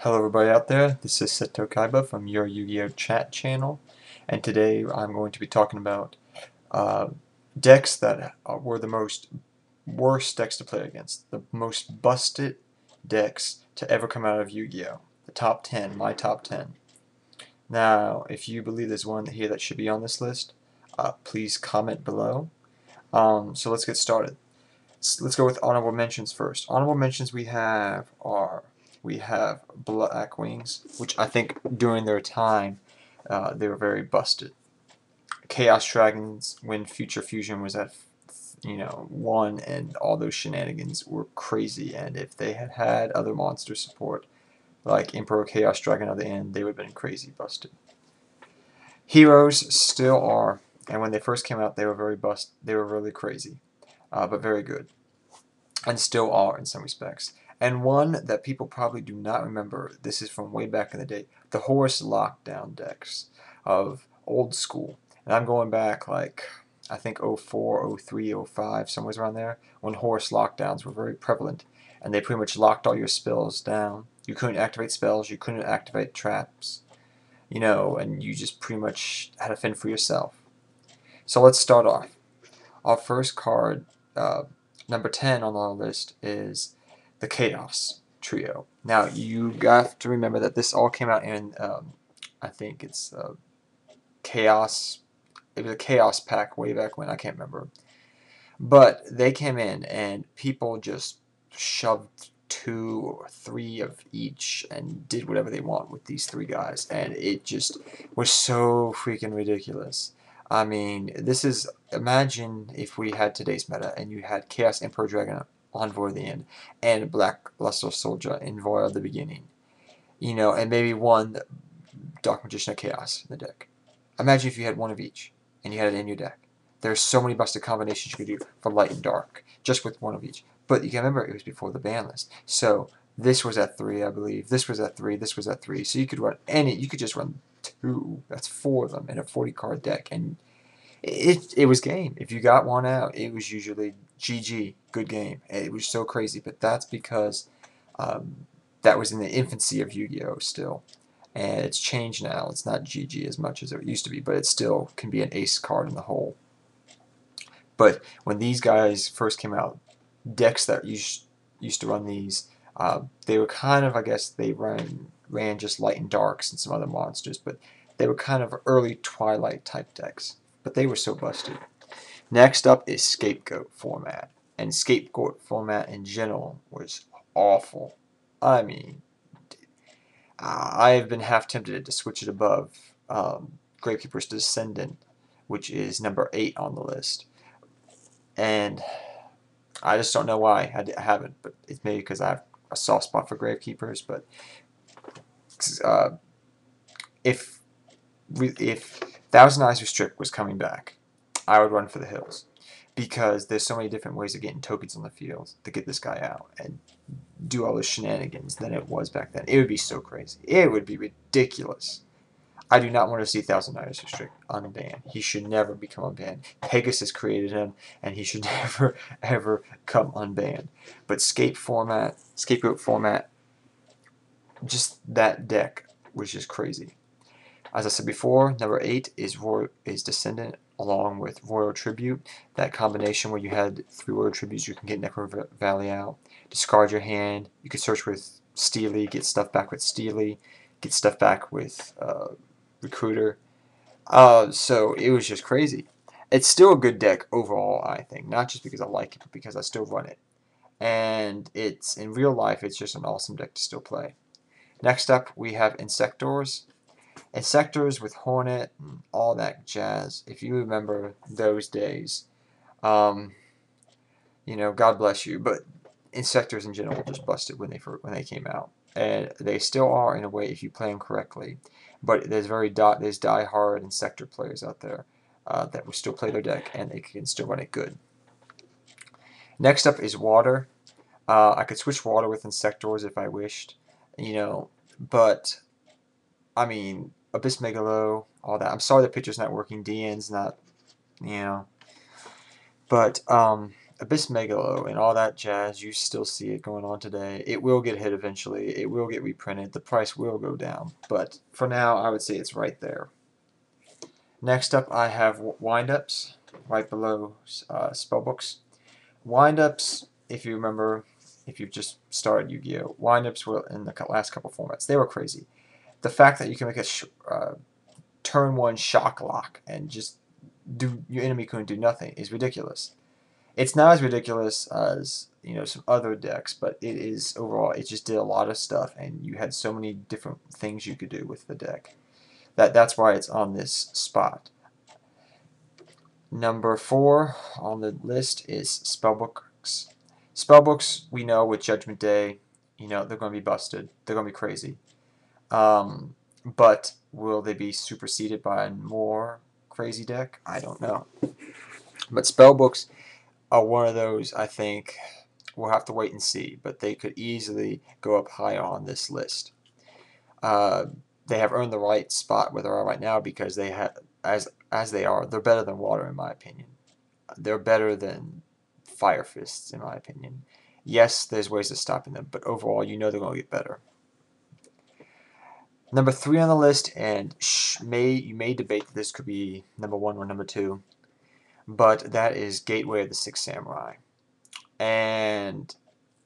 Hello everybody out there, this is Seto Kaiba from your Yu-Gi-Oh! Chat channel, and today I'm going to be talking about uh, decks that were the most worst decks to play against, the most busted decks to ever come out of Yu-Gi-Oh! The top 10, my top 10. Now, if you believe there's one here that should be on this list, please comment below. So let's get started. Let's go with honorable mentions first. Honorable mentions we have Black Wings, which I think during their time they were very busted. Chaos Dragons when Future Fusion was at 1, and all those shenanigans were crazy. And if they had had other monster support like Emperor Chaos Dragon at the end, they would have been crazy busted. Heroes still are, and when they first came out, they were very They were really crazy, but very good. And still are in some respects. And one that people probably do not remember, this is from way back in the day, the Horus Lockdown decks of old school. And I'm going back like, I think 04, 03, 05, somewhere around there, when Horus Lockdowns were very prevalent. And they pretty much locked all your spells down. You couldn't activate spells, you couldn't activate traps, and you just pretty much had to fend for yourself. So let's start off. Our first card, number 10 on our list, is the Chaos Trio. Now, you have to remember that this all came out in, I think it's Chaos. It was a Chaos pack way back when, I can't remember. But they came in, and people just shoved 2 or 3 of each and did whatever they want with these 3 guys. And it just was so freaking ridiculous. I mean, imagine if we had today's meta and you had Chaos Emperor Dragon Envoy at the end and Black Luster Soldier Envoy at the beginning. And maybe one Dark Magician of Chaos in the deck. Imagine if you had one of each and you had it in your deck. There's so many busted combinations you could do for light and dark, just with one of each. But you can remember it was before the ban list. So this was at 3, I believe. This was at 3. This was at 3. So you could run you could just run 2. That's 4 of them in a 40-card deck. And it was game. If you got one out, it was usually GG, good game. It was so crazy. But that's because that was in the infancy of Yu-Gi-Oh! Still. And it's changed now. It's not GG as much as it used to be, but it still can be an ace card in the hole. But when these guys first came out, decks that used to run these, they were kind of, I guess, they ran just light and darks and some other monsters, but they were kind of early Twilight type decks. But they were so busted. Next up is Scapegoat format. And Scapegoat format in general was awful. I mean, I've been half tempted to switch it above Gravekeepers' Descendant, which is number 8 on the list. And I just don't know why I haven't, but it's maybe because I have a soft spot for Gravekeepers. But if Thousand Eyes Restrict was coming back, I would run for the hills, because there's so many different ways of getting tokens on the field to get this guy out and do all those shenanigans than it was back then. It would be so crazy. It would be ridiculous. I do not want to see Thousand Eyes Restrict unbanned. He should never become unbanned. Pegasus created him, and he should never, ever come unbanned. But Scapegoat format, just that deck was just crazy. As I said before, number 8 is Descendant along with Royal Tribute. That combination where you had 3 Royal Tributes, you can get Necro Valley out, discard your hand, you can search with Steely, get stuff back with Steely, get stuff back with Recruiter. So it was just crazy. It's still a good deck overall, I think. Not just because I like it, but because I still run it. And it's in real life, it's just an awesome deck to still play. Next up, we have Insectors. Insectors with Hornet and all that jazz. If you remember those days, God bless you. But Insectors in general just busted when they came out, and they still are in a way if you play them correctly. But there's die-hard Insector players out there that will still play their deck, and they can still run it good. Next up is Water. I could switch Water with Insectors if I wished, but I mean, Abyss Megalo, all that. I'm sorry the picture's not working. DN's not, But Abyss Megalo and all that jazz, you still see it going on today. It will get hit eventually. It will get reprinted. The price will go down. But for now, I would say it's right there. Next up, I have windups right below spellbooks. Windups, if you remember, if you've just started Yu-Gi-Oh, windups were in the last couple formats. They were crazy. The fact that you can make a turn 1 shock lock and just do your enemy couldn't do nothing is ridiculous. It's not as ridiculous as, you know, some other decks, but it is overall, it just did a lot of stuff, and you had so many different things you could do with the deck. That's why it's on this spot. Number 4 on the list is spellbooks. Spellbooks, we know with Judgment Day, you know, they're going to be busted. They're going to be crazy. But will they be superseded by a more crazy deck? I don't know. But spellbooks are one of those, I think, we'll have to wait and see, but they could easily go up high on this list. They have earned the right spot where they are right now because they have, as they are, they're better than water in my opinion. They're better than fire fists in my opinion. Yes, there's ways of stopping them, but overall, you know they're going to get better. Number 3 on the list, and you may debate that this could be number 1 or number 2, but that is Gateway of the Six Samurai. And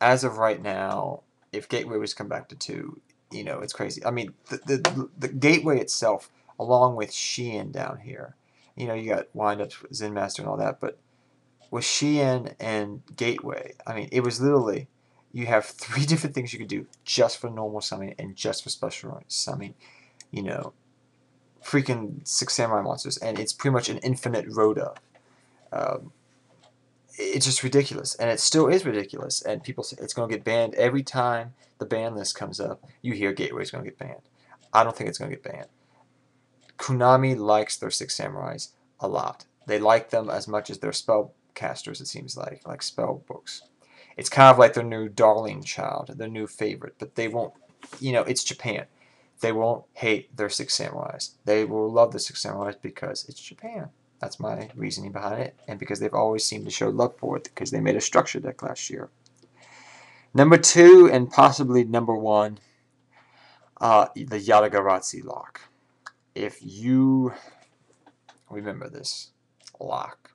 as of right now, if Gateway was come back to 2, you know, it's crazy. I mean, the Gateway itself, along with Shein down here, you know, you got windups, Zen Master, and all that, but with Shein and Gateway, I mean, it was literally, you have 3 different things you could do just for normal summoning and just for special summoning. You know, freaking Six Samurai monsters, and it's pretty much an infinite Rhoda. It's just ridiculous, and it still is ridiculous, and people say it's going to get banned. Every time the ban list comes up, you hear Gateway's going to get banned. I don't think it's going to get banned. Konami likes their Six Samurais a lot. They like them as much as their spellcasters, it seems like spell books. It's kind of like their new darling child, their new favorite, but they won't, you know, it's Japan. They won't hate their Six Samurais. They will love the Six Samurais because it's Japan. That's my reasoning behind it, and because they've always seemed to show love for it because they made a structure deck last year. Number 2 and possibly number 1, the Yatagarasu lock. If you remember this lock,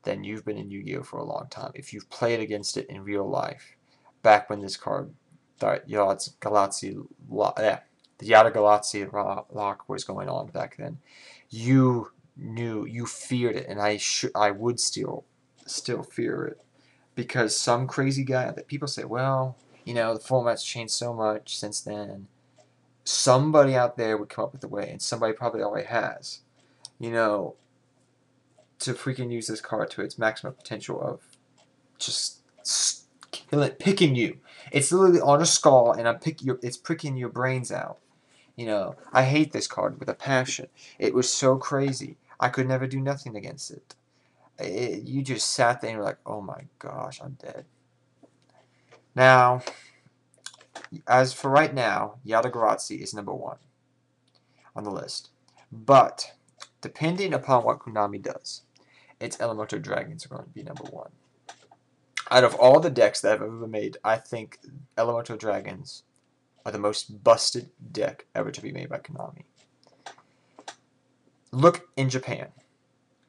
then you've been in Yu-Gi-Oh for a long time. If you've played against it in real life, back when this card, the Yatagarasu lock was going on back then, you knew, you feared it, and I would still fear it, because some crazy guy that people say, well, you know, the format's changed so much since then. Somebody out there would come up with a way, and somebody probably already has, you know, to freaking use this card to its maximum potential of just picking you. It's literally on a skull, and it's pricking your brains out. You know, I hate this card with a passion. It was so crazy. I could never do nothing against it. You just sat there and were like, oh my gosh, I'm dead. Now, as for right now, Yatagarasu is number 1 on the list. But, depending upon what Konami does, its Elemental Dragons are going to be number 1. Out of all the decks that have ever been made, I think Elemental Dragons are the most busted deck ever to be made by Konami. Look in Japan.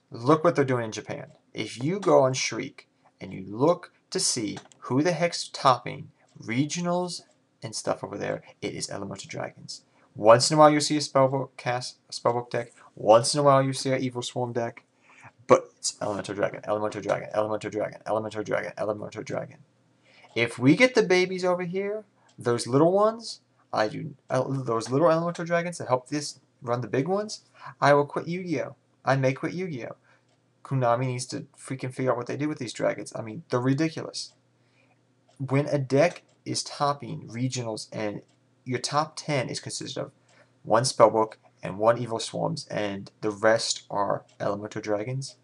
Look what they're doing in Japan. If you go on Shriek and you look to see who the heck's topping regionals and stuff over there, it is Elemental Dragons. Once in a while you see a spellbook deck. Once in a while you see an Evil Swarm deck. But it's Elemental Dragon, Elemental Dragon, Elemental Dragon, Elemental Dragon, Elemental Dragon. If we get the babies over here, those little ones, those little Elemental Dragons that help this run the big ones, I will quit Yu-Gi-Oh! I may quit Yu-Gi-Oh! Konami needs to freaking figure out what they do with these dragons. I mean, they're ridiculous. When a deck is topping regionals and your top 10 is consisted of 1 spellbook and 1 Evil Swarms and the rest are Elemental Dragons,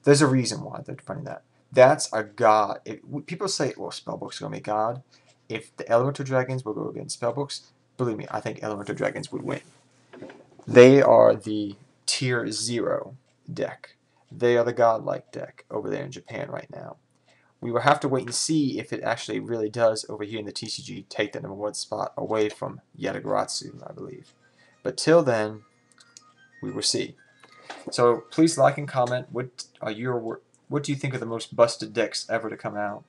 there's a reason why they're running that. That's a god. People say, well, spellbooks are going to be god. If the Elemental Dragons will go against spellbooks, believe me, I think Elemental Dragons would win. They are the tier 0 deck. They are the godlike deck over there in Japan right now. we will have to wait and see if it actually really does over here in the TCG take the #1 spot away from Yatagarasu, I believe. But till then, we will see. So please like and comment. What do you think are the most busted decks ever to come out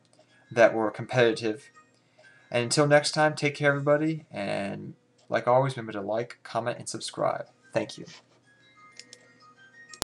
that were competitive? And until next time, take care, everybody. And like always, remember to like, comment, and subscribe. Thank you.